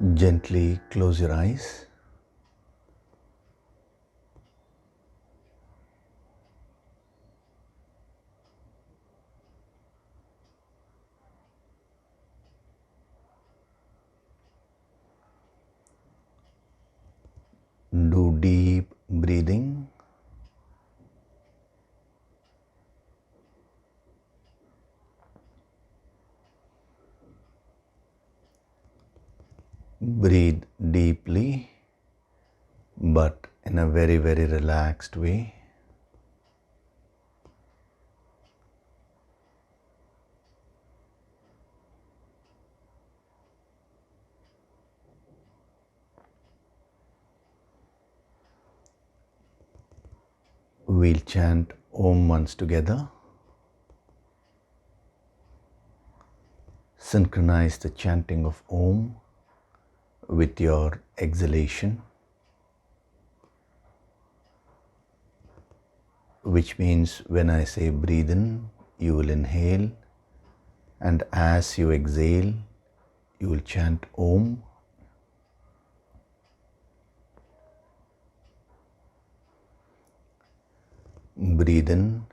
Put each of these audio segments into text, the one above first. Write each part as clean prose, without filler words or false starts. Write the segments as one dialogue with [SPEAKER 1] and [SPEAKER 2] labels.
[SPEAKER 1] Gently close your eyes. Do deep breathing. Breathe deeply, but in a very, very relaxed way. We'll chant Om once together. Synchronize the chanting of Om with your exhalation, which means when I say breathe in, you will inhale, and as you exhale, you will chant Om. Breathe in.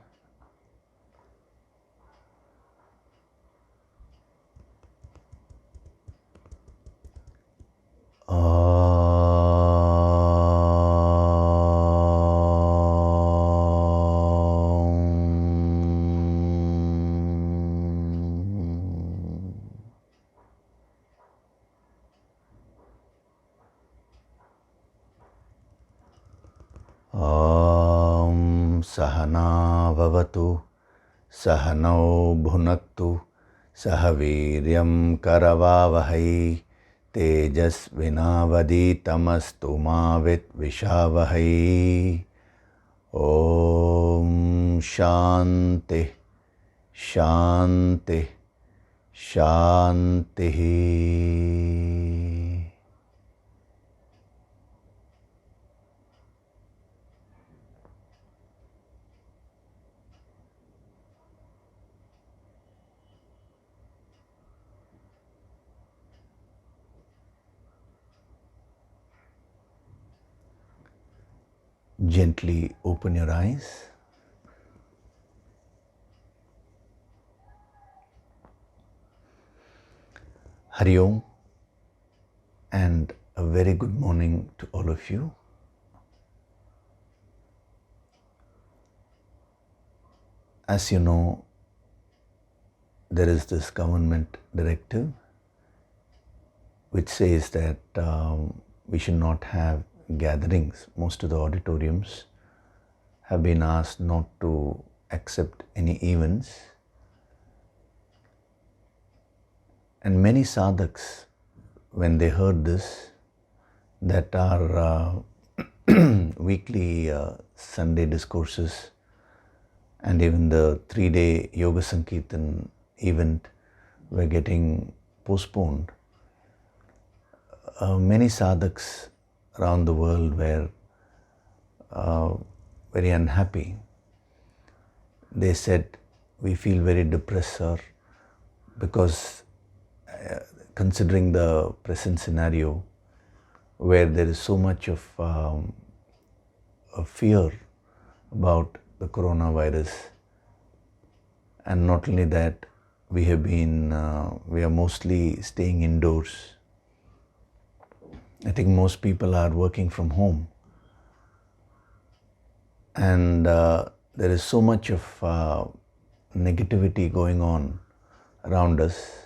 [SPEAKER 1] Sahana vavatu, Sahanau bhunaktu, Sahaviryam karavavahai, Tejas vinavadi tamastu mavit vishavahai. Om Shanti, Shanti, Shanti. Gently open your eyes. Hari Om, and a very good morning to all of you. As you know, there is this government directive which says that we should not have gatherings. Most of the auditoriums have been asked not to accept any events. And many sadhaks, when they heard this, that our weekly Sunday discourses and even the 3-day Yoga Sankirtan event were getting postponed, many sadhaks around the world were very unhappy. They said, we feel very depressed, sir, because considering the present scenario where there is so much of fear about the coronavirus, and not only that, we are mostly staying indoors. I think most people are working from home, and there is so much of negativity going on around us.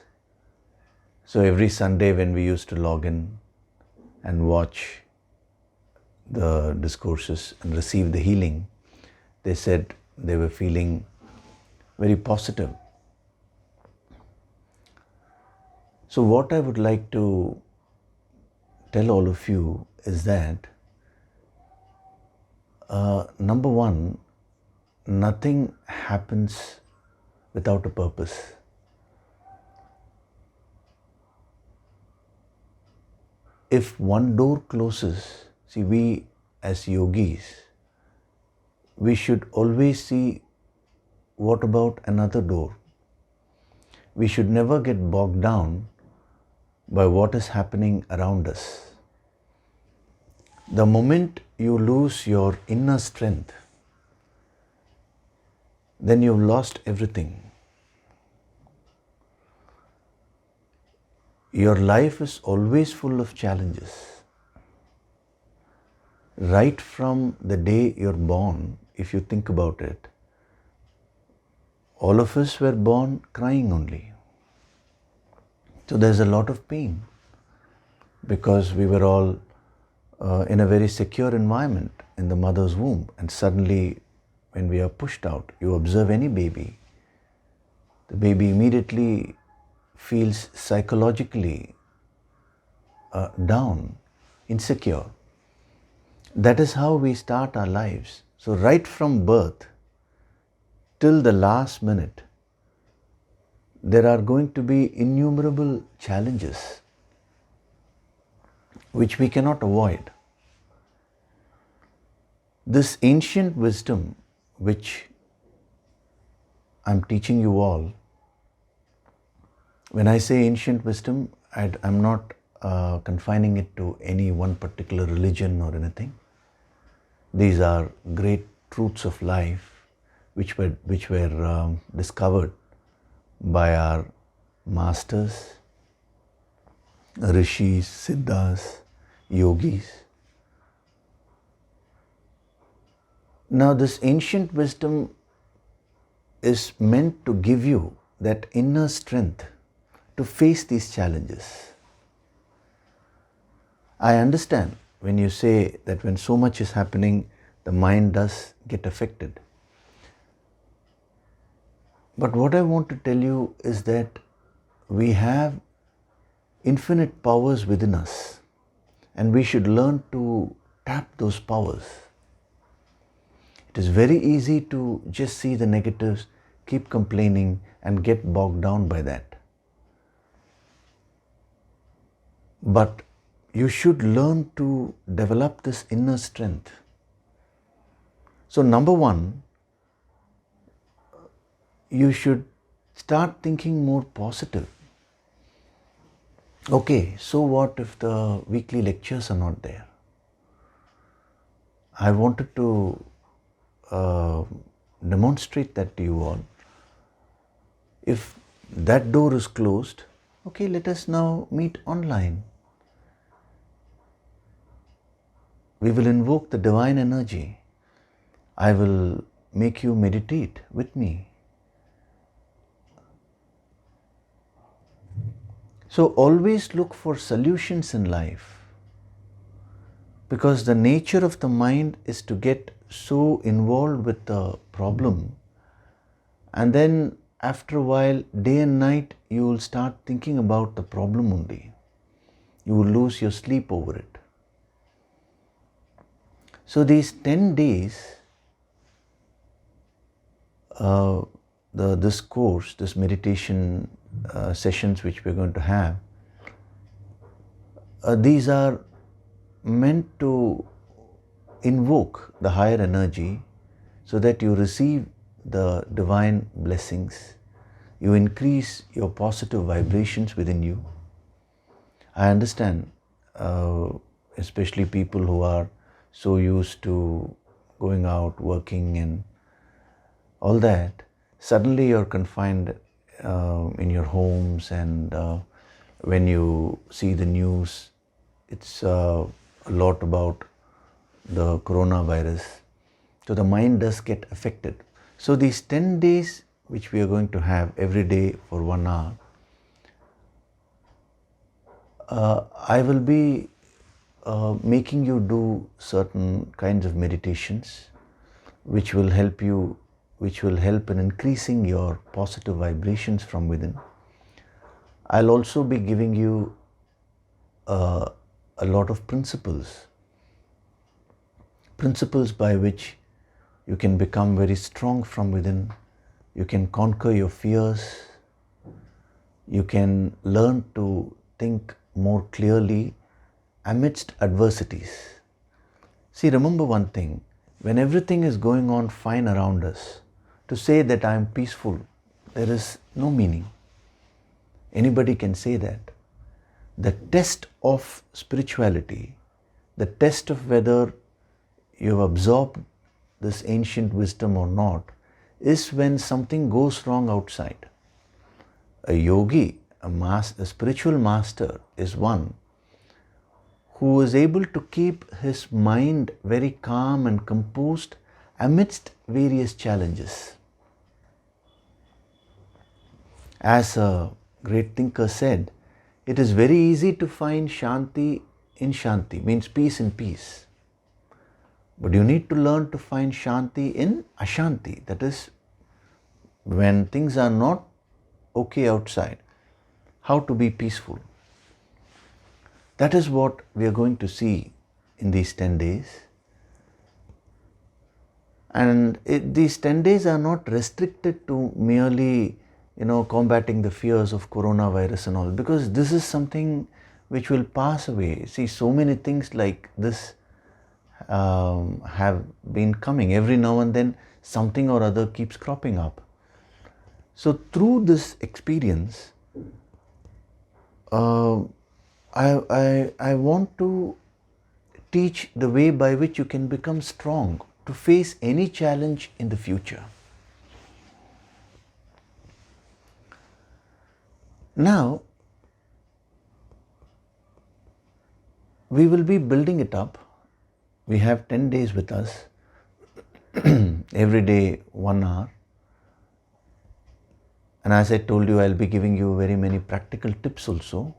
[SPEAKER 1] So every Sunday when we used to log in and watch the discourses and receive the healing, they said they were feeling very positive. So what I would like to tell all of you is that number one, nothing happens without a purpose. If one door closes, see, we as yogis, we should always see what about another door. We should never get bogged down by what is happening around us. The moment you lose your inner strength, then you've lost everything. Your life is always full of challenges. Right from the day you're born, if you think about it, all of us were born crying only. So there's a lot of pain because we were all in a very secure environment in the mother's womb, and suddenly when we are pushed out, you observe any baby, the baby immediately feels psychologically down, insecure. That is how we start our lives. So right from birth till the last minute, there are going to be innumerable challenges which we cannot avoid. This ancient wisdom which I'm teaching you all, when I say ancient wisdom, I'm not confining it to any one particular religion or anything. These are great truths of life which were discovered by our masters, rishis, siddhas, yogis. Now this ancient wisdom is meant to give you that inner strength to face these challenges. I understand when you say that when so much is happening, the mind does get affected. But what I want to tell you is that we have infinite powers within us, and we should learn to tap those powers. It is very easy to just see the negatives, keep complaining, and get bogged down by that. But you should learn to develop this inner strength. So number one, you should start thinking more positive. Okay, so what if the weekly lectures are not there? I wanted to demonstrate that to you all. If that door is closed, okay, let us now meet online. We will invoke the divine energy. I will make you meditate with me. So always look for solutions in life, because the nature of the mind is to get so involved with the problem, and then after a while, day and night, you will start thinking about the problem only. You will lose your sleep over it. So these 10 days, this course, this meditation sessions which we're going to have, these are meant to invoke the higher energy so that you receive the divine blessings, you increase your positive vibrations within you. I understand, especially people who are so used to going out, working and all that, suddenly you're confined in your homes, and when you see the news, it's a lot about the coronavirus. So the mind does get affected. So these 10 days which we are going to have every day for 1 hour, I will be making you do certain kinds of meditations which will help you, which will help in increasing your positive vibrations from within. I'll also be giving you a lot of principles by which you can become very strong from within. You can conquer your fears. You can learn to think more clearly amidst adversities. See, remember one thing, when everything is going on fine around us, to say that I am peaceful, there is no meaning. Anybody can say that. The test of spirituality, the test of whether you've absorbed this ancient wisdom or not, is when something goes wrong outside. A yogi, a spiritual master, is one who is able to keep his mind very calm and composed amidst various challenges. As a great thinker said, it is very easy to find Shanti in Shanti, means peace in peace. But you need to learn to find Shanti in Ashanti, that is, when things are not okay outside, how to be peaceful. That is what we are going to see in these 10 days. And these 10 days are not restricted to merely, combating the fears of coronavirus and all, because this is something which will pass away. See, so many things like this have been coming. Every now and then something or other keeps cropping up. So through this experience, I want to teach the way by which you can become strong to face any challenge in the future. Now, we will be building it up. We have 10 days with us, every day 1 hour. And as I told you, I'll be giving you very many practical tips also,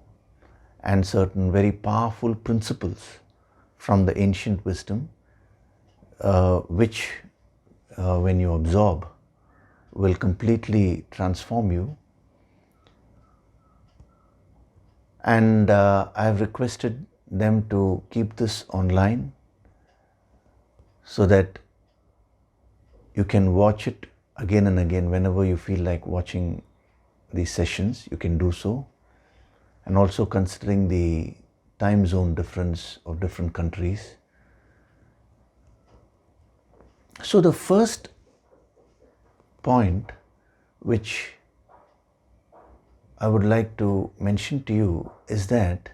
[SPEAKER 1] and certain very powerful principles from the ancient wisdom, which when you absorb will completely transform you. And I've requested them to keep this online so that you can watch it again and again. Whenever you feel like watching these sessions, you can do so. And also considering the time zone difference of different countries. So the first point which I would like to mention to you is that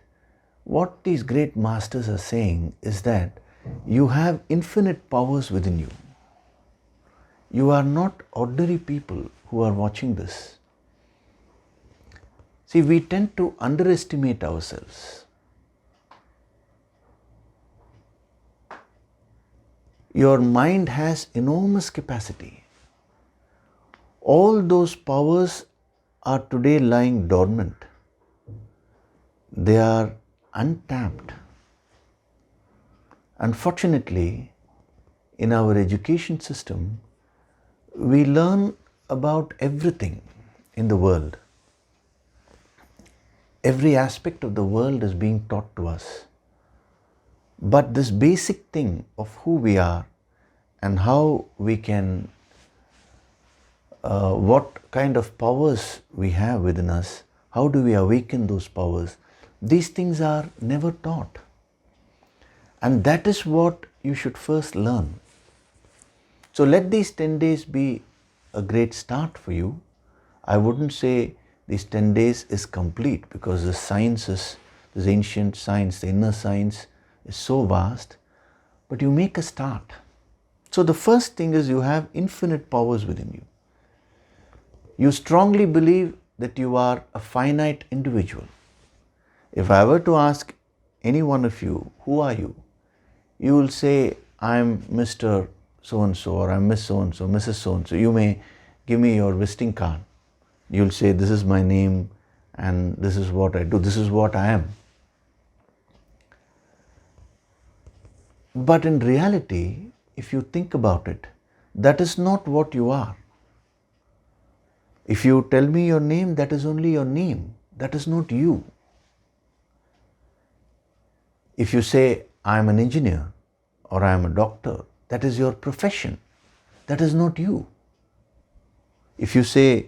[SPEAKER 1] what these great masters are saying is that you have infinite powers within you. You are not ordinary people who are watching this. See, we tend to underestimate ourselves. Your mind has enormous capacity. All those powers are today lying dormant. They are untapped. Unfortunately, in our education system, we learn about everything in the world. Every aspect of the world is being taught to us. But this basic thing of who we are and how we can, what kind of powers we have within us, how do we awaken those powers, these things are never taught. And that is what you should first learn. So let these 10 days be a great start for you. I wouldn't say these 10 days is complete, because the sciences, this ancient science, the inner science is so vast, but you make a start. So the first thing is you have infinite powers within you. You strongly believe that you are a finite individual. If I were to ask any one of you, who are you? You will say, I'm Mr. So-and-so, or I'm Miss So-and-so, Mrs. So-and-so. You may give me your visiting card. You'll say, this is my name and this is what I do, this is what I am. But in reality, if you think about it, that is not what you are. If you tell me your name, that is only your name. That is not you. If you say, I am an engineer or I am a doctor, that is your profession. That is not you. If you say,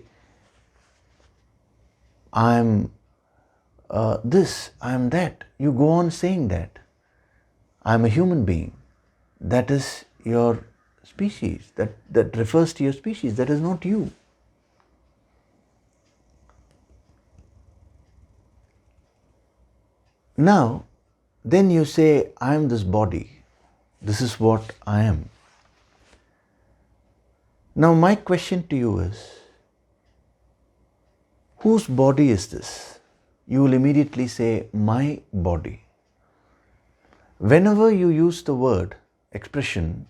[SPEAKER 1] I am this, I am that, you go on saying that. I am a human being. That is your species. That refers to your species. That is not you. Now, then you say, I am this body. This is what I am. Now, my question to you is, whose body is this? You will immediately say, my body. Whenever you use the word, expression,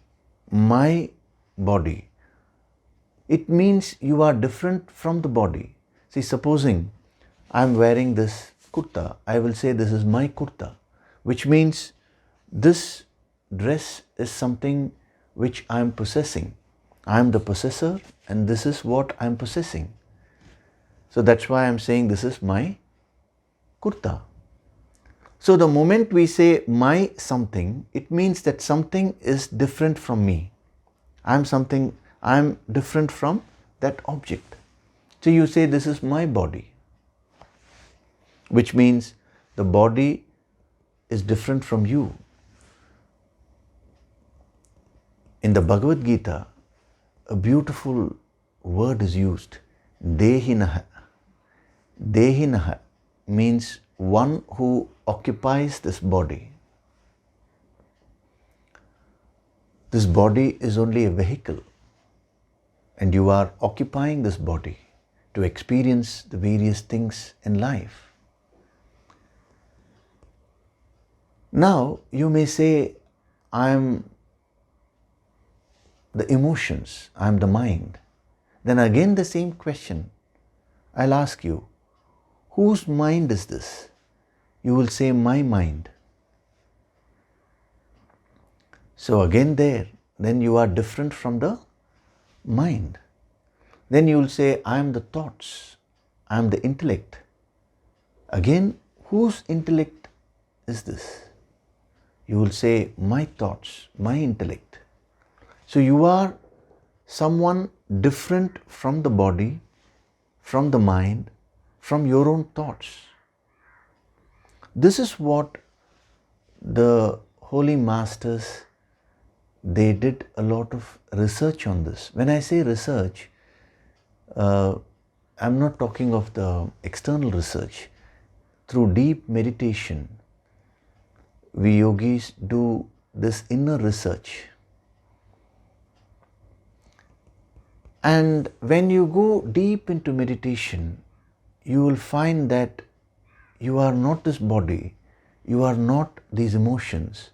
[SPEAKER 1] my body, it means you are different from the body. See, supposing I am wearing this kurta, I will say this is my kurta, which means this dress is something which I am possessing. I am the possessor and this is what I am possessing. So that's why I am saying this is my kurta. So the moment we say my something, it means that something is different from me. I am different from that object. So you say this is my body, which means the body is different from you. In the Bhagavad Gita, a beautiful word is used, Dehinaha. Dehinaha means one who occupies this body. This body is only a vehicle, and you are occupying this body to experience the various things in life. Now, you may say, I am the emotions, I am the mind. Then again the same question, I'll ask you, whose mind is this? You will say, my mind. So again then you are different from the mind. Then you will say, I am the thoughts, I am the intellect. Again, whose intellect is this? You will say, my thoughts, my intellect. So you are someone different from the body, from the mind, from your own thoughts. This is what the holy masters, they did a lot of research on this. When I say research, I'm not talking of the external research. Through deep meditation, we yogis do this inner research. And when you go deep into meditation, you will find that you are not this body, you are not these emotions,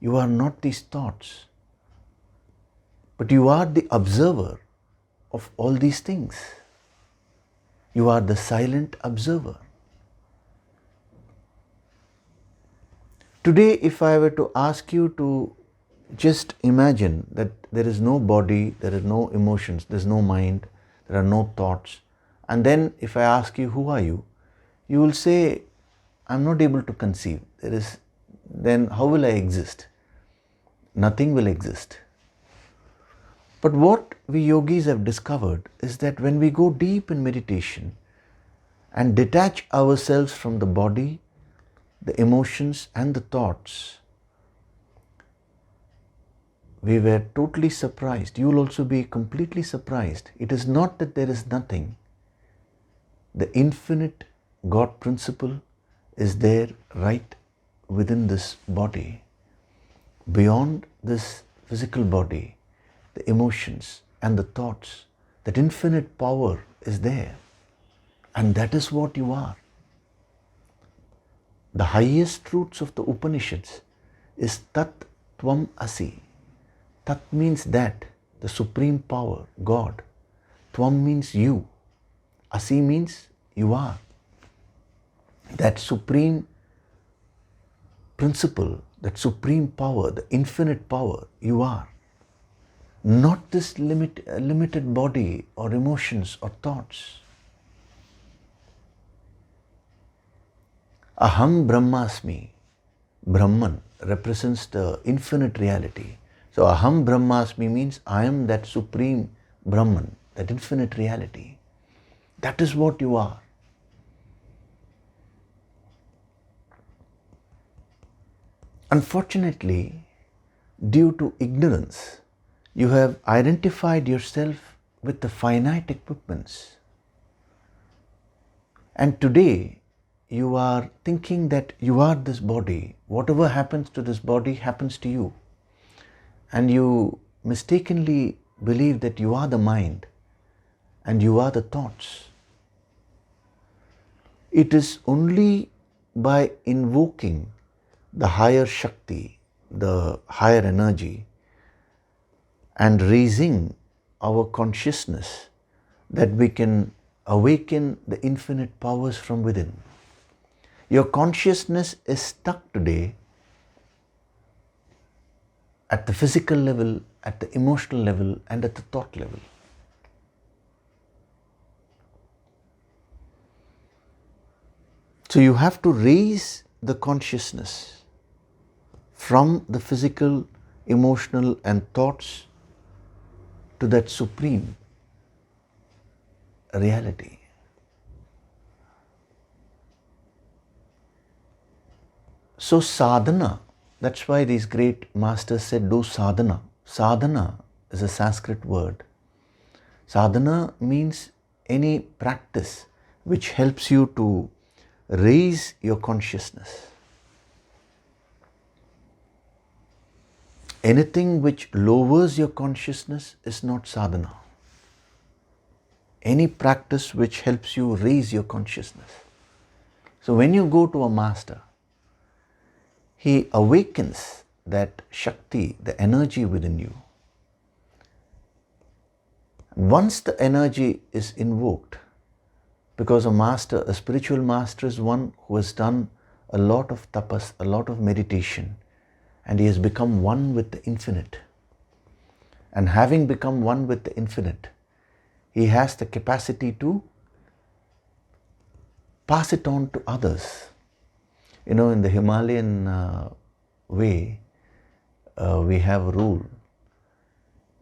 [SPEAKER 1] you are not these thoughts, but you are the observer of all these things. You are the silent observer. Today, if I were to ask you to just imagine that there is no body, there is no emotions, there is no mind, there are no thoughts, and then if I ask you, who are you? You will say, I'm not able to conceive. Then how will I exist? Nothing will exist. But what we yogis have discovered is that when we go deep in meditation and detach ourselves from the body, the emotions and the thoughts, we were totally surprised. You will also be completely surprised. It is not that there is nothing. The infinite God principle is there right within this body. Beyond this physical body, the emotions and the thoughts, that infinite power is there. And that is what you are. The highest truths of the Upanishads is Tat Tvam Asi. Tat means that, the supreme power, God. Tvam means you. Asi means you are. That supreme principle, that supreme power, the infinite power, you are. Not this limited body or emotions or thoughts. Aham Brahmasmi. Brahman represents the infinite reality. So Aham Brahmasmi means I am that supreme Brahman, that infinite reality. That is what you are. Unfortunately, due to ignorance, you have identified yourself with the finite equipments. And today, you are thinking that you are this body. Whatever happens to this body happens to you. And you mistakenly believe that you are the mind and you are the thoughts. It is only by invoking the higher Shakti, the higher energy, and raising our consciousness that we can awaken the infinite powers from within. Your consciousness is stuck today at the physical level, at the emotional level, and at the thought level. So you have to raise the consciousness from the physical, emotional, and thoughts to that supreme reality. So sadhana, that's why these great masters said, do sadhana. Sadhana is a Sanskrit word. Sadhana means any practice which helps you to raise your consciousness. Anything which lowers your consciousness is not sadhana. Any practice which helps you raise your consciousness. So when you go to a master, he awakens that Shakti, the energy within you. Once the energy is invoked, because a spiritual master is one who has done a lot of tapas, a lot of meditation, and he has become one with the infinite. And having become one with the infinite, he has the capacity to pass it on to others. You know, in the Himalayan way, we have a rule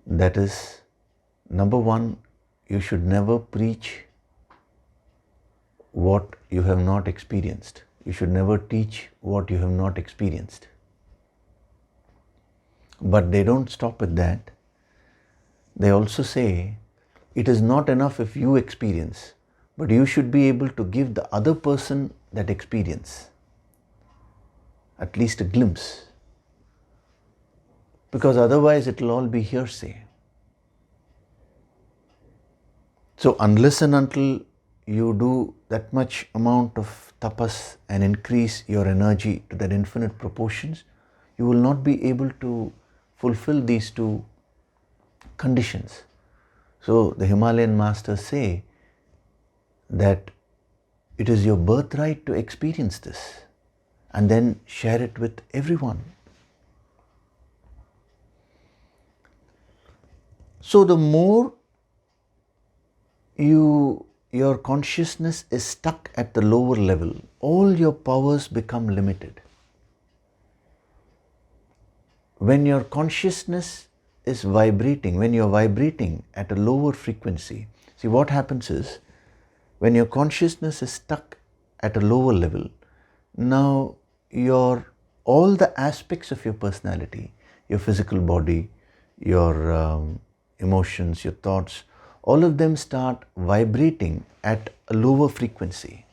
[SPEAKER 1] that is, number one, you should never preach what you have not experienced. You should never teach what you have not experienced. But they don't stop with that. They also say, it is not enough if you experience, but you should be able to give the other person that experience, at least a glimpse. Because otherwise it will all be hearsay. So unless and until you do that much amount of tapas and increase your energy to that infinite proportions, you will not be able to fulfill these two conditions. So the Himalayan masters say that it is your birthright to experience this and then share it with everyone. So the more your consciousness is stuck at the lower level, all your powers become limited. When your consciousness is vibrating, when you're vibrating at a lower frequency, see what happens is, when your consciousness is stuck at a lower level, now all the aspects of your personality, your physical body, your emotions, your thoughts, all of them start vibrating at a lower frequency.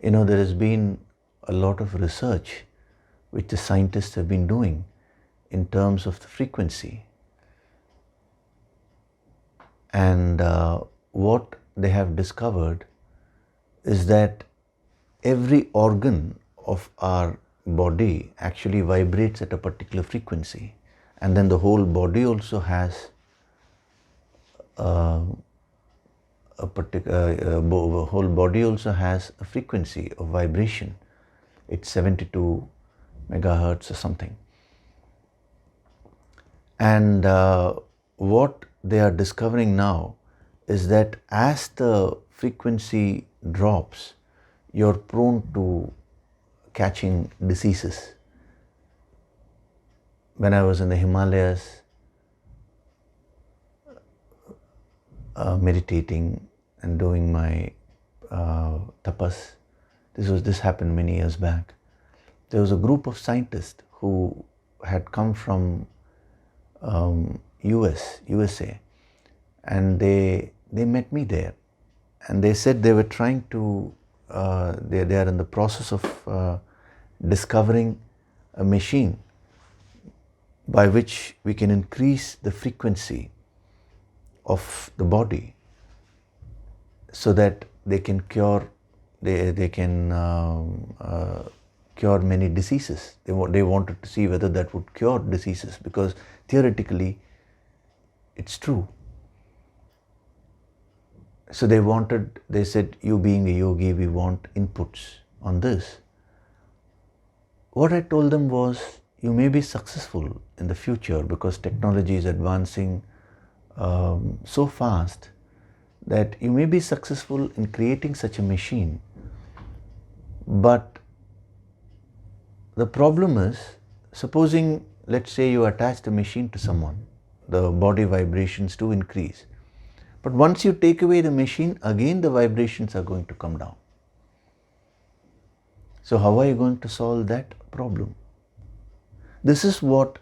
[SPEAKER 1] You know, there has been a lot of research which the scientists have been doing in terms of the frequency. And what they have discovered is that every organ of our body actually vibrates at a particular frequency. And then the whole body also has a frequency of vibration. It's 72 megahertz or something. And what they are discovering now is that as the frequency drops, you're prone to catching diseases. When I was in the Himalayas meditating and doing my tapas, this happened many years back. There was a group of scientists who had come from USA, and they met me there, and they said they were trying to, they are in the process of discovering a machine by which we can increase the frequency of the body so that they can cure, they can cure many diseases. They wanted to see whether that would cure diseases, because theoretically it's true. So they said, you being a yogi, we want inputs on this. What I told them was, you may be successful in the future because technology is advancing so fast that you may be successful in creating such a machine. But the problem is, supposing, let's say you attach the machine to someone, the body vibrations do increase. But once you take away the machine, again the vibrations are going to come down. So how are you going to solve that problem? This is what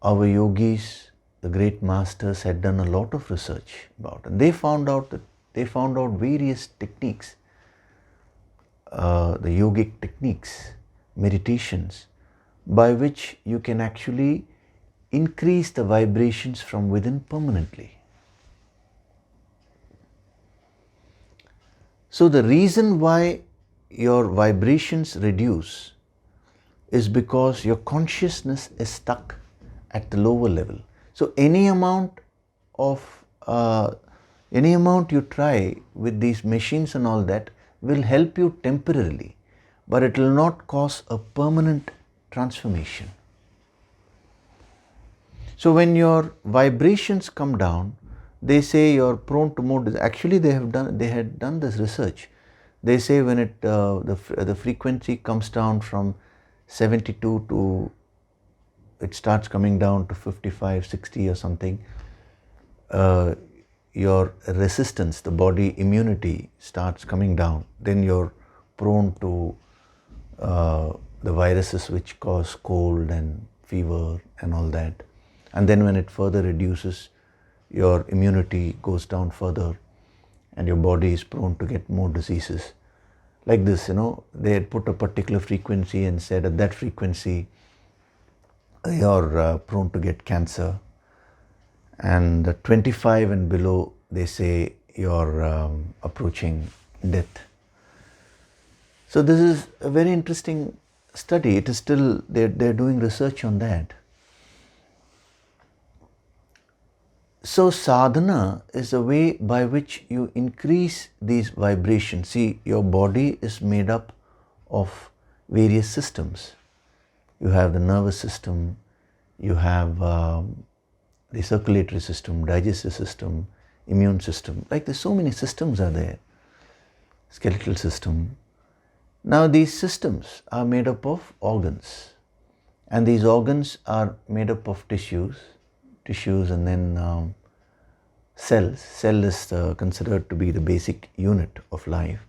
[SPEAKER 1] our yogis, the great masters, had done a lot of research about. And they found out various techniques, the yogic techniques, meditations, by which you can actually increase the vibrations from within permanently. So the reason why your vibrations reduce is because your consciousness is stuck at the lower level. So any amount you try with these machines and all that will help you temporarily, but it will not cause a permanent transformation. So when your vibrations come down, they say you're prone to more disease. Actually, they had done this research. They say when the frequency comes down from 72 to, it starts coming down to 55, 60 or something, your resistance, the body immunity starts coming down. Then you're prone to the viruses which cause cold and fever and all that. And then when it further reduces, your immunity goes down further and your body is prone to get more diseases. Like this, they had put a particular frequency and said at that frequency you're prone to get cancer. And 25 and below, they say you're approaching death. So this is a very interesting study. It is still, they're doing research on that. So sadhana is a way by which you increase these vibrations. See, your body is made up of various systems. You have the nervous system, you have the circulatory system, digestive system, immune system. Like there's so many systems are there. Skeletal system. Now these systems are made up of organs, and these organs are made up of tissues and then cells. Cell is considered to be the basic unit of life.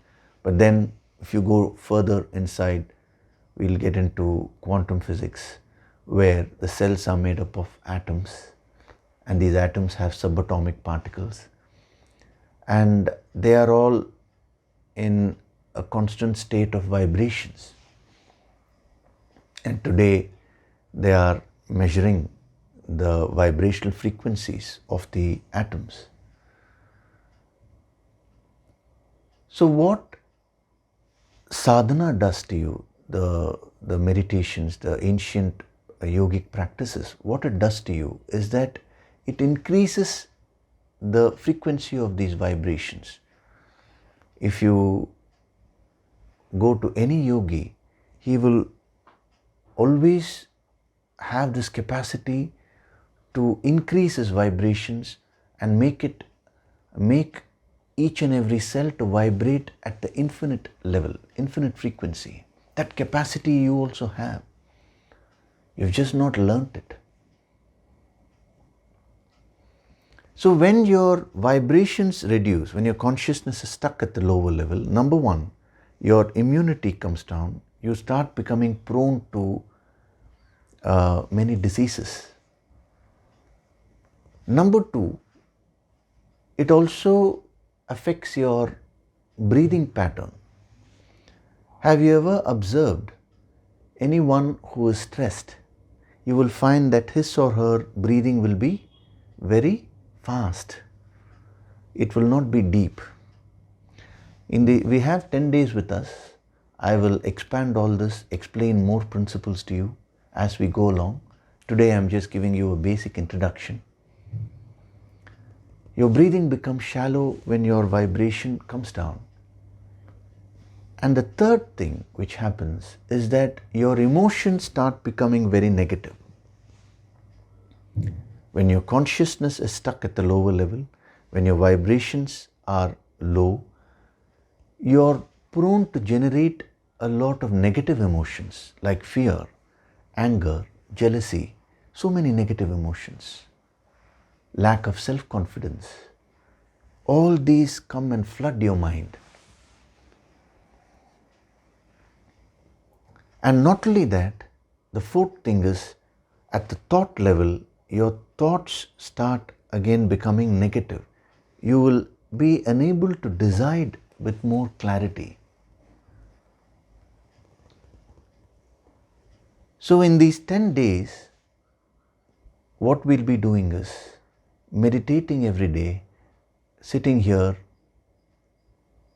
[SPEAKER 1] But then if you go further inside, we'll get into quantum physics, where the cells are made up of atoms, and these atoms have subatomic particles, and they are all in a constant state of vibrations. And today they are measuring the vibrational frequencies of the atoms. So what sadhana does to you, the meditations, the ancient yogic practices, what it does to you is that it increases the frequency of these vibrations. If you go to any yogi, he will always have this capacity to increase his vibrations and make each and every cell to vibrate at the infinite level, infinite frequency. That capacity you also have. You've just not learnt it. So when your vibrations reduce, when your consciousness is stuck at the lower level, number one, your immunity comes down. You start becoming prone to many diseases. Number two, it also affects your breathing pattern. Have you ever observed anyone who is stressed? You will find that his or her breathing will be very fast. It will not be deep. We have 10 days with us. I will expand all this, explain more principles to you as we go along. Today I am just giving you a basic introduction. Your breathing becomes shallow when your vibration comes down. And the third thing which happens is that your emotions start becoming very negative. When your consciousness is stuck at the lower level, when your vibrations are low, you're prone to generate a lot of negative emotions like fear, anger, jealousy, so many negative emotions, lack of self-confidence. All these come and flood your mind. And not only that, the fourth thing is, at the thought level, your thoughts start again becoming negative. You will be unable to decide with more clarity. So in these 10 days, what we'll be doing is meditating every day, sitting here.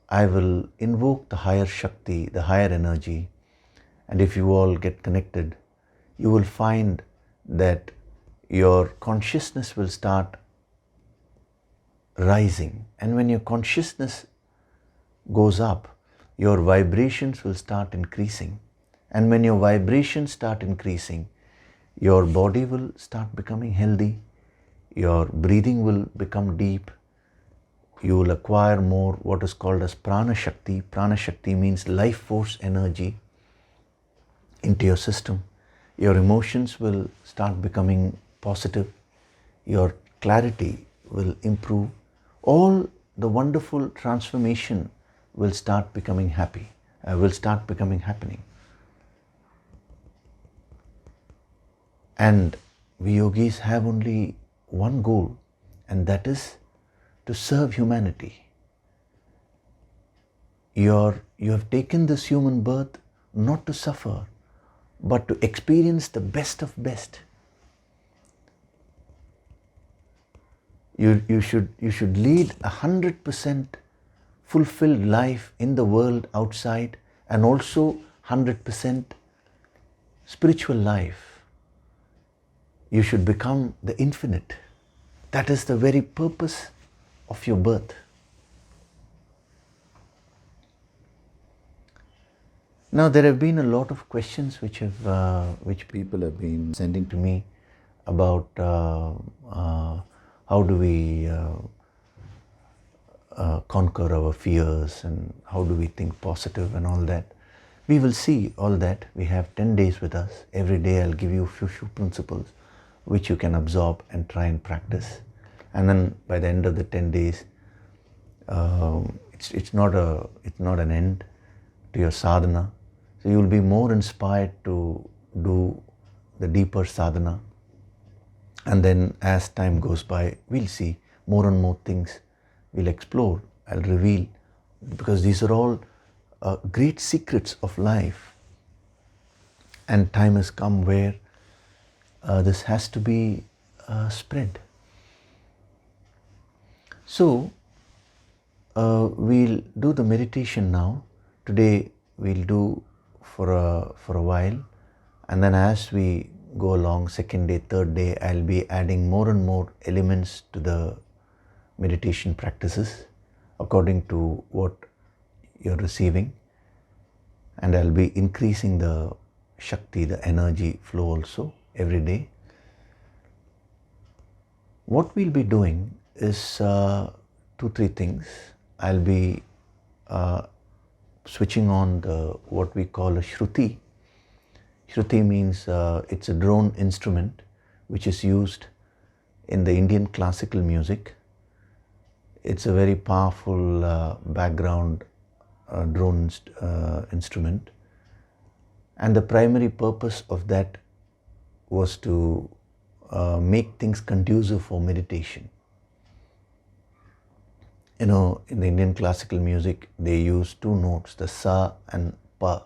[SPEAKER 1] I will invoke the higher Shakti, the higher energy, and if you all get connected, you will find that your consciousness will start rising. And when your consciousness goes up, your vibrations will start increasing. And when your vibrations start increasing, your body will start becoming healthy, your breathing will become deep, you will acquire more what is called as Prana Shakti. Prana Shakti means life force energy into your system. Your emotions will start becoming positive, your clarity will improve, all the wonderful transformation will start becoming happening. And we yogis have only one goal, and that is to serve humanity. You have taken this human birth not to suffer, but to experience the best of best. You should lead 100% fulfilled life in the world outside, and also 100% spiritual life. You should become the infinite. That is the very purpose of your birth. Now there have been a lot of questions which people have been sending to me about how do we conquer our fears and how do we think positive and all that. We will see all that. We have 10 days with us. Every day I'll give you a few principles which you can absorb and try and practice. And then by the end of the 10 days, it's not an end to your sadhana. So you will be more inspired to do the deeper sadhana. And then as time goes by, we'll see more and more things we'll explore, I'll reveal, because these are all great secrets of life. And time has come where this has to be spread. So we'll do the meditation now. Today we'll do for a while, and then as we go along, second day, third day, I'll be adding more and more elements to the meditation practices according to what you're receiving, and I'll be increasing the Shakti, the energy flow also every day. What we'll be doing is 2-3 things. I'll be switching on what we call a Shruti. Shruti means it's a drone instrument which is used in the Indian classical music. It's a very powerful background drone instrument, and the primary purpose of that was to make things conducive for meditation. You know, in Indian classical music, they use two notes, the sa and pa.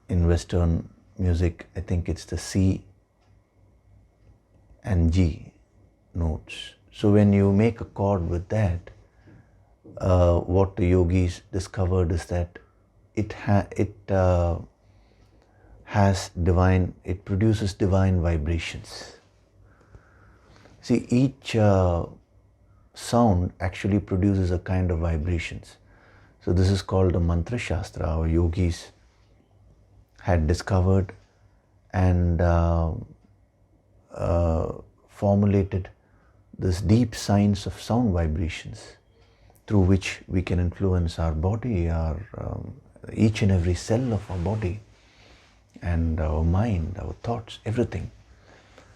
[SPEAKER 1] In Western music, I think it's the C and G notes. So when you make a chord with that, what the yogis discovered is that it produces divine vibrations. See, each sound actually produces a kind of vibrations. So this is called a mantra shastra. Our yogis had discovered and formulated this deep science of sound vibrations through which we can influence our body, each and every cell of our body, and our mind, our thoughts, everything.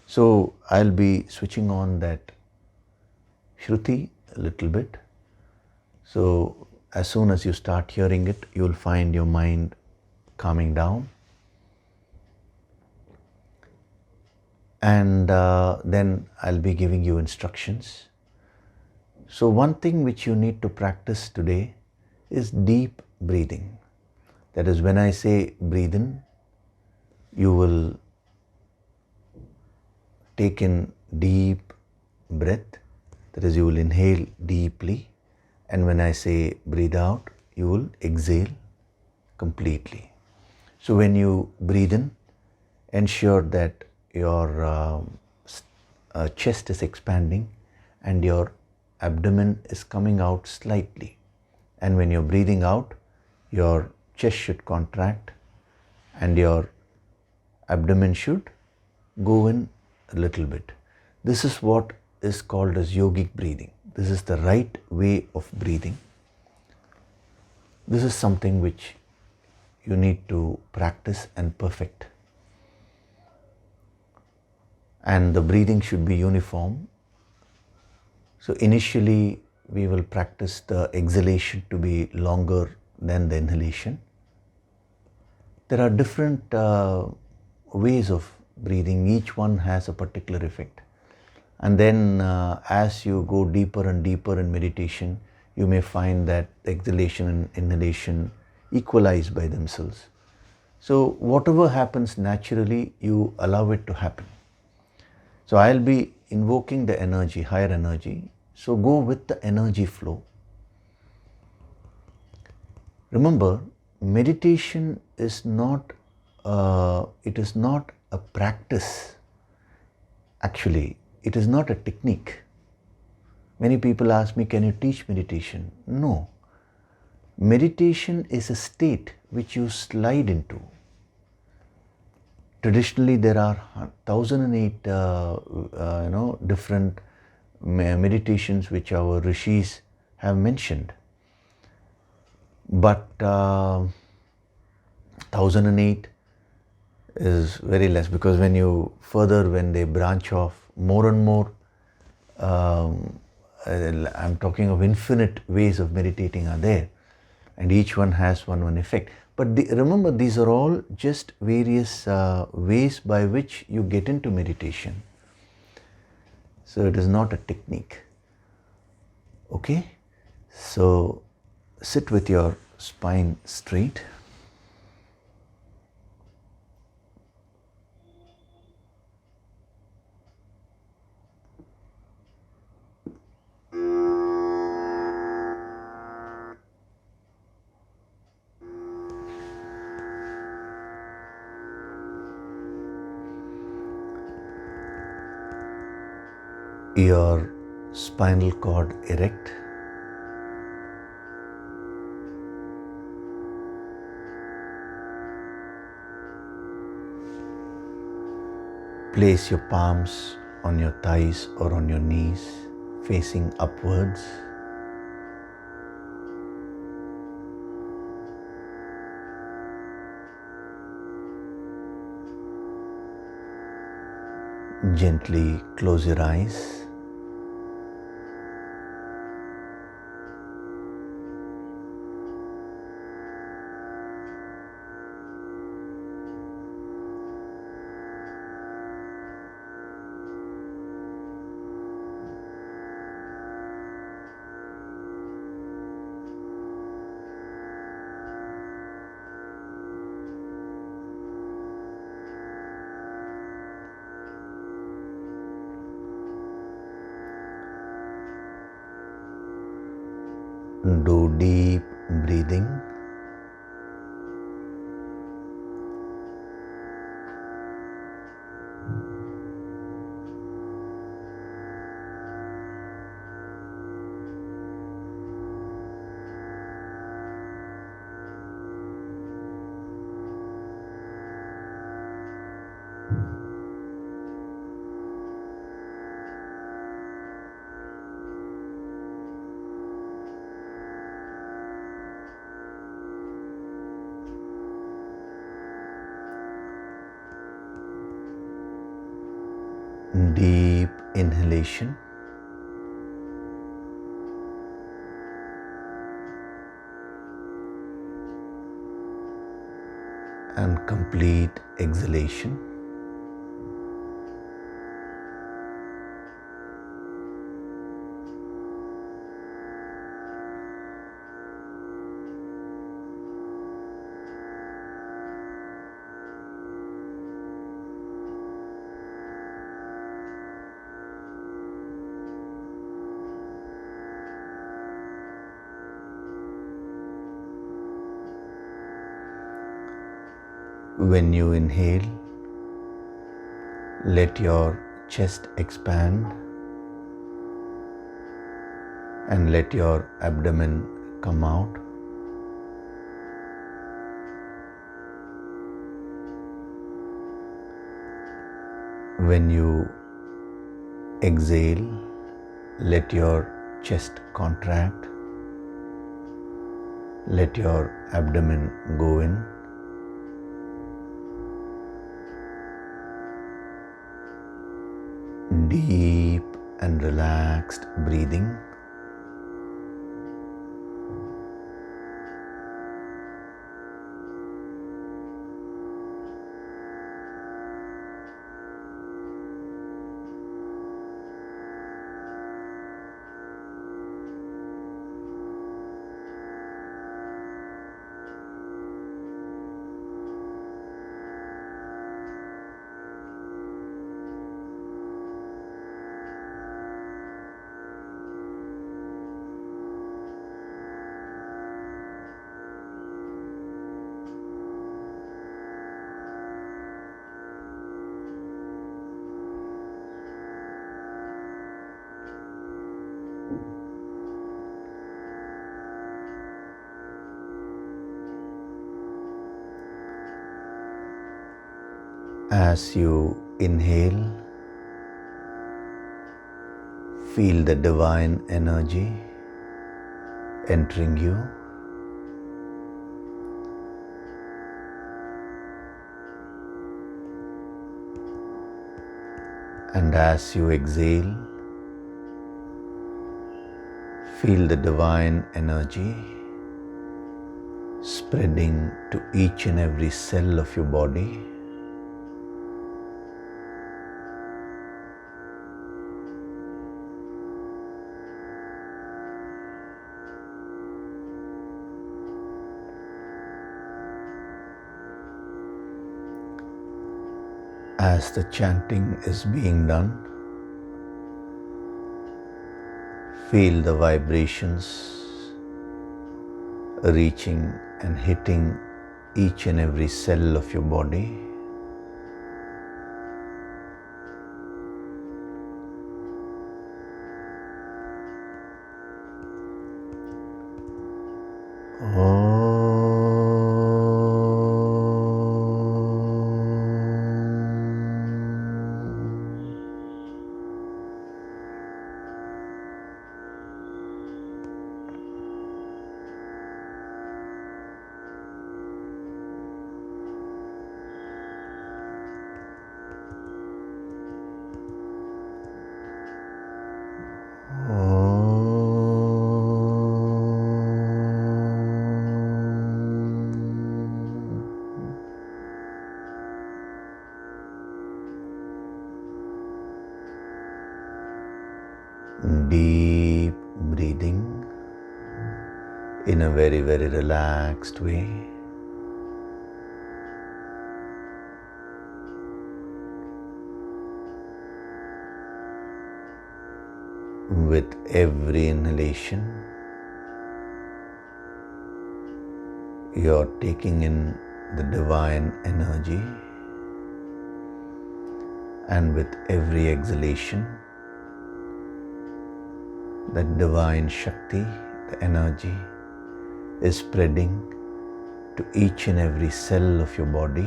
[SPEAKER 1] So I'll be switching on that Shruti a little bit. So as soon as you start hearing it, you'll find your mind calming down. And then I'll be giving you instructions. So one thing which you need to practice today is deep breathing. That is, when I say breathe in, you will take in deep breath. That is, you will inhale deeply. And when I say breathe out, you will exhale completely. So when you breathe in, ensure that your chest is expanding and your abdomen is coming out slightly. And when you're breathing out, your chest should contract and your abdomen should go in a little bit. This is what is called as yogic breathing. This is the right way of breathing. This is something which you need to practice and perfect. And the breathing should be uniform. So initially we will practice the exhalation to be longer than the inhalation. There are different ways of breathing. Each one has a particular effect. And then as you go deeper and deeper in meditation, you may find that exhalation and inhalation equalize by themselves. So whatever happens naturally, you allow it to happen. So I'll be invoking the energy, higher energy. So go with the energy flow. Remember, meditation is not a practice. Actually, it is not a technique. Many people ask me, can you teach meditation? No. Meditation is a state which you slide into. Traditionally, there are 1008 different meditations which our rishis have mentioned. But 1008 is very less, because when they branch off more and more, I'm talking of infinite ways of meditating are there, and each one has one effect. But remember, these are all just various ways by which you get into meditation. So it is not a technique. Okay? So sit with your spine straight. Your spinal cord erect. Place your palms on your thighs or on your knees, facing upwards. Gently close your eyes. Do deep breathing. Deep inhalation and complete exhalation. When you inhale, let your chest expand and let your abdomen come out. When you exhale, let your chest contract, let your abdomen go in. Deep and relaxed breathing. As you inhale, feel the divine energy entering you. And as you exhale, feel the divine energy spreading to each and every cell of your body. As the chanting is being done, feel the vibrations reaching and hitting each and every cell of your body. Deep breathing in a very, very relaxed way. With every inhalation, You're taking in the divine energy, and with every exhalation, that divine Shakti, the energy, is spreading to each and every cell of your body.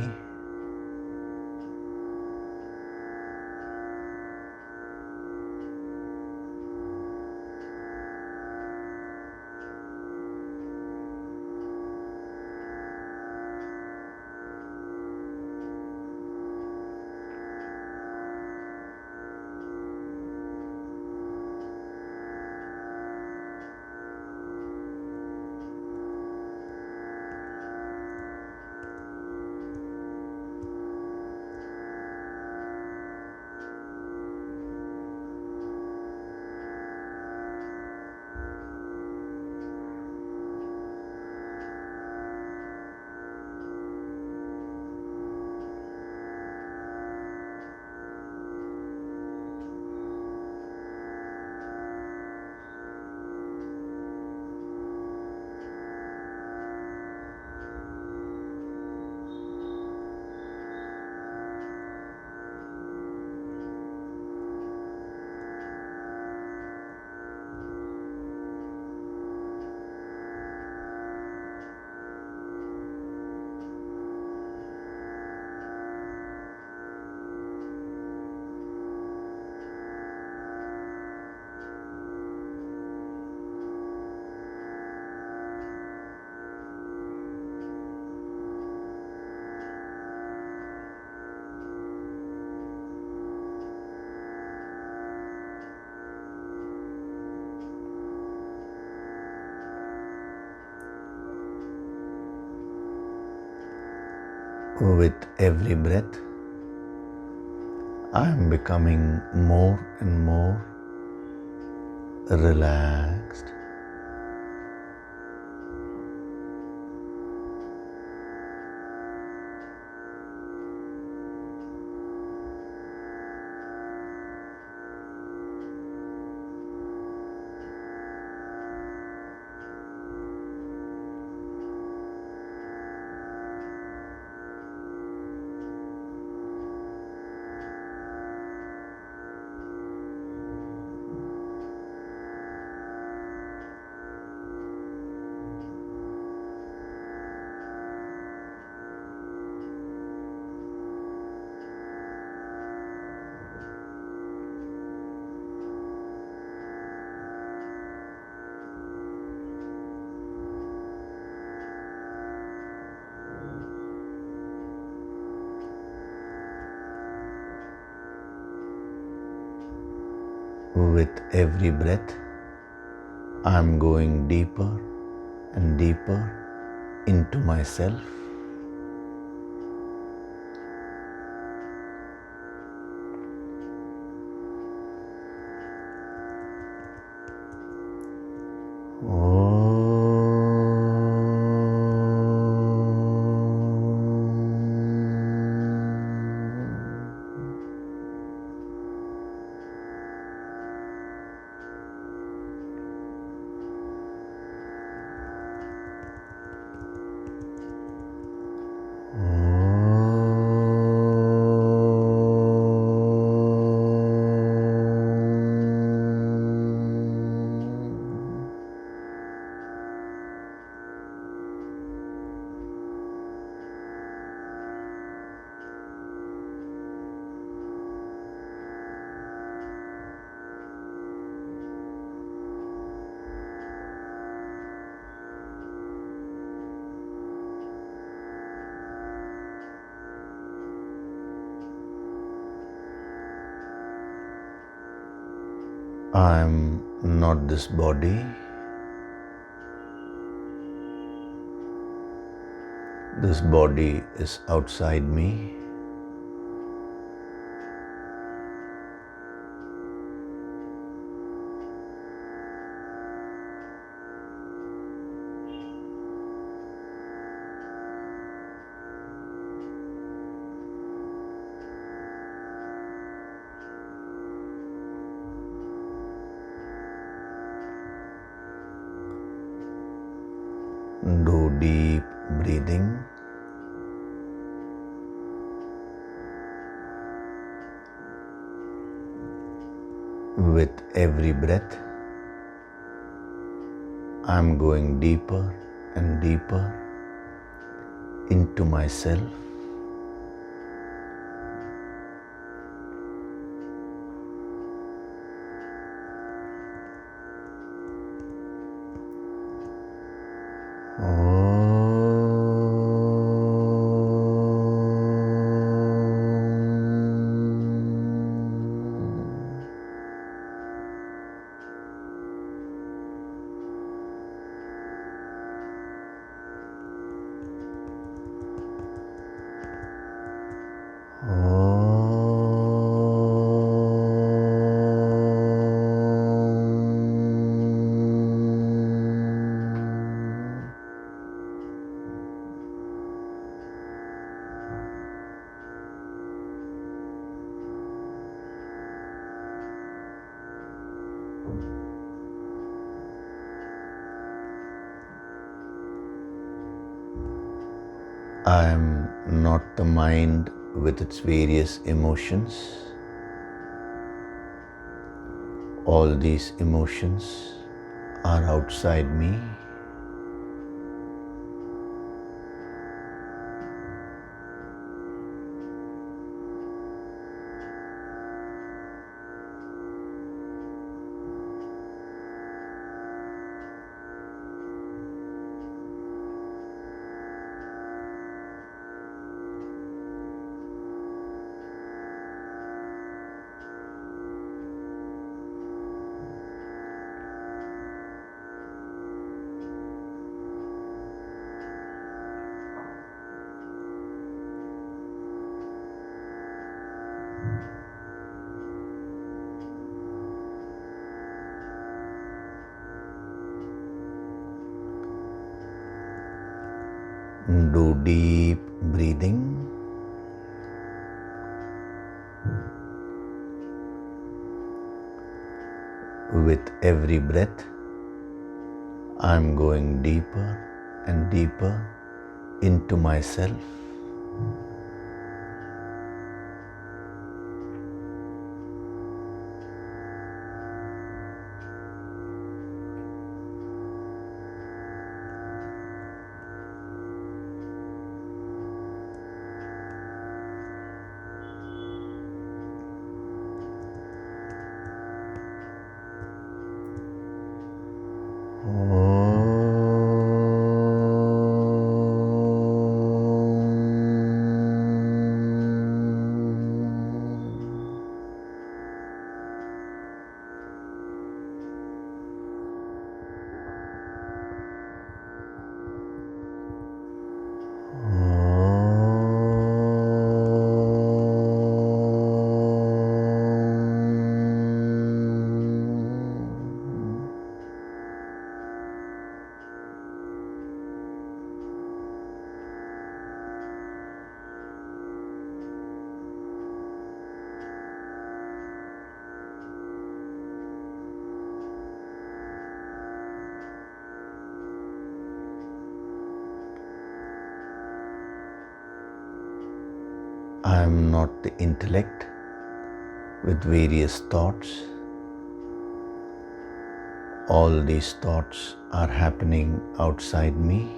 [SPEAKER 1] With every breath, I am becoming more and more relaxed. With every breath, I am going deeper and deeper into myself. I am not this body. This body is outside me. Do deep breathing. With every breath, I'm going deeper and deeper into myself. I am not the mind with its various emotions. All these emotions are outside me. Do deep breathing. With every breath, I'm going deeper and deeper into myself. I am not the intellect with various thoughts. All these thoughts are happening outside me.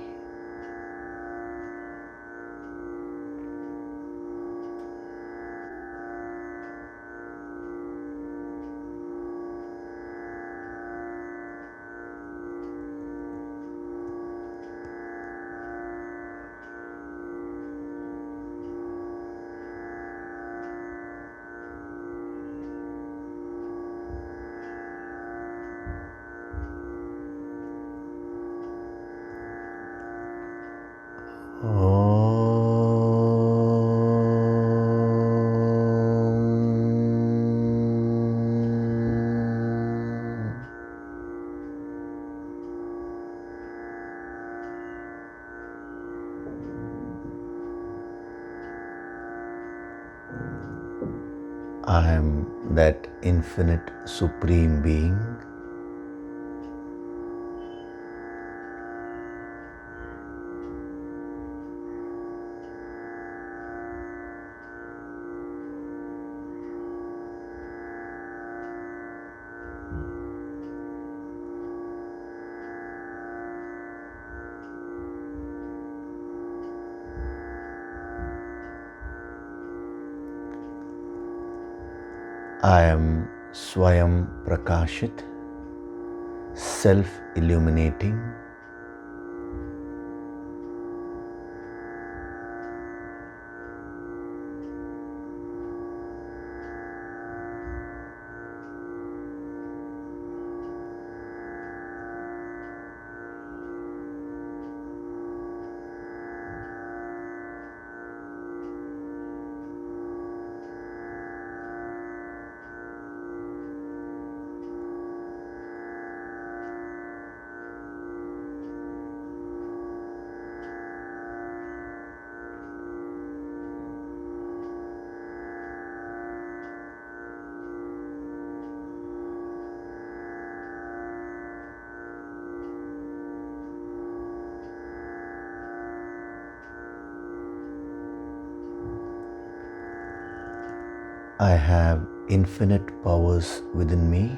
[SPEAKER 1] I am that infinite supreme being. I am Swayam Prakashit, self-illuminating. I have infinite powers within me.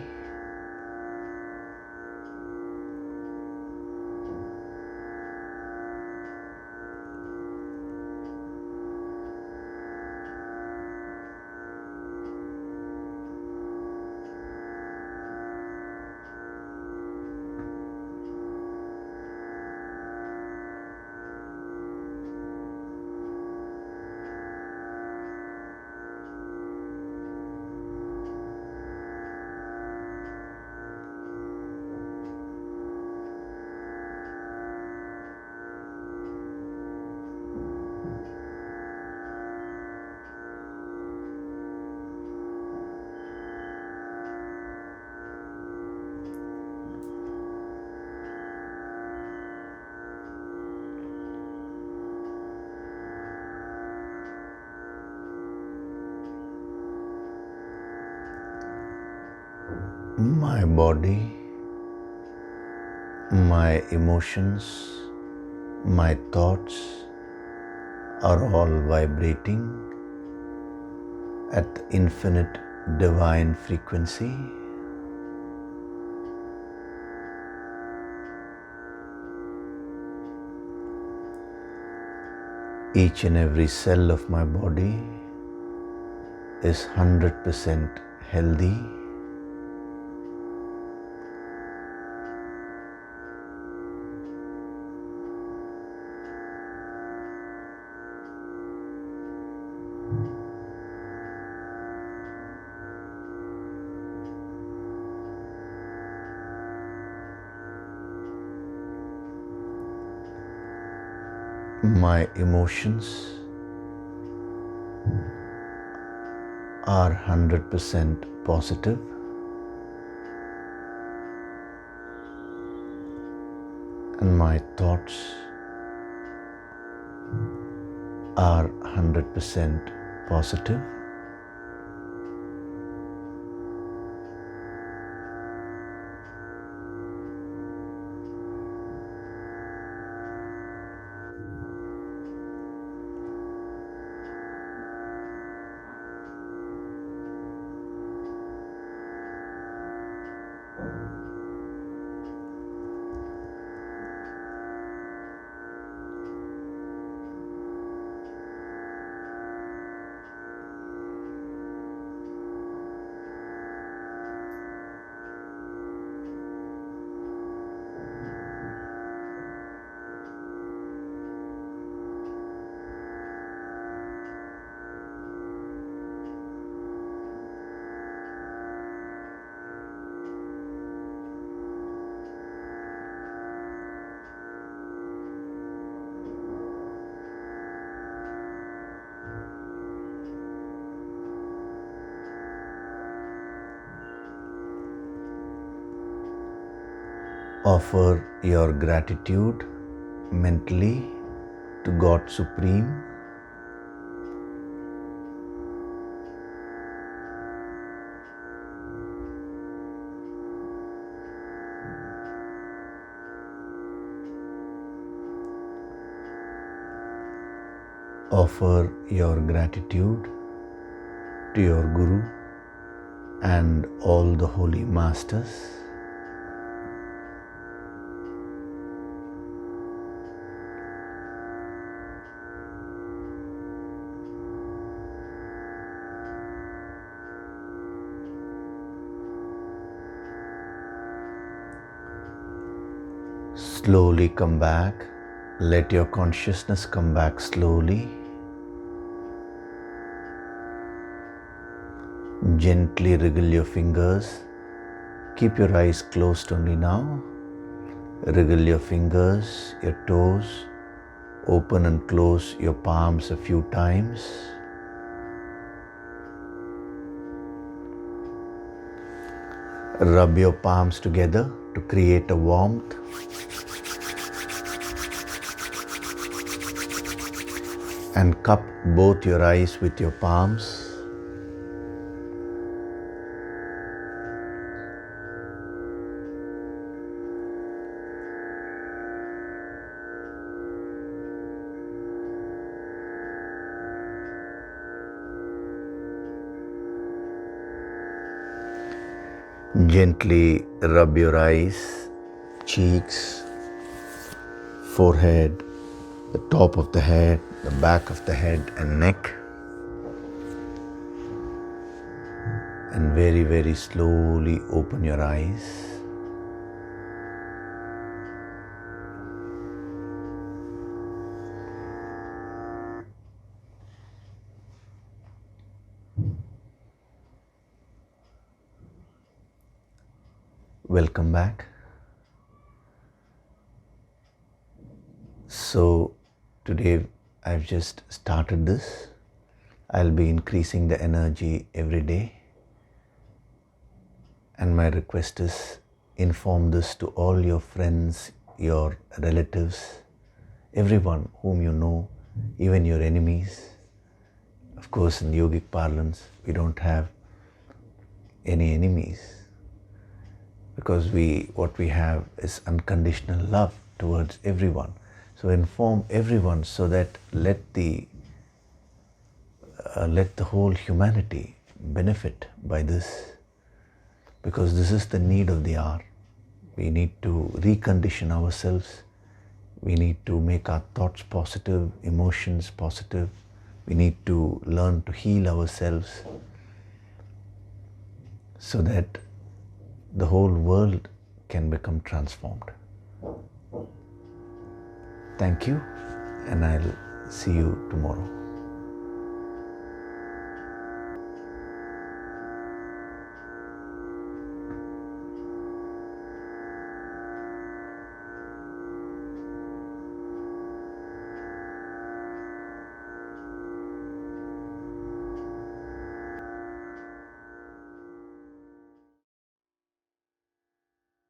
[SPEAKER 1] My body, my emotions, my thoughts are all vibrating at the infinite divine frequency. Each and every cell of my body is 100% healthy. My emotions are 100% positive. And my thoughts are 100% positive. Offer your gratitude mentally to God Supreme. Offer your gratitude to your Guru and all the holy masters. Slowly come back. Let your consciousness come back slowly. Gently wriggle your fingers. Keep your eyes closed only now. Wriggle your fingers, your toes. Open and close your palms a few times. Rub your palms together to create a warmth. And cup both your eyes with your palms. Gently rub your eyes, cheeks, forehead, the top of the head, the back of the head and neck. And very, very slowly open your eyes. Welcome back. So today I've just started this. I'll be increasing the energy every day. And my request is, inform this to all your friends, your relatives, everyone whom you know, even your enemies. Of course, in yogic parlance, we don't have any enemies, because what we have is unconditional love towards everyone. So inform everyone so that let the whole humanity benefit by this, because this is the need of the hour. We need to recondition ourselves. We need to make our thoughts positive, emotions positive. We need to learn to heal ourselves so that the whole world can become transformed. Thank you, and I'll see you tomorrow.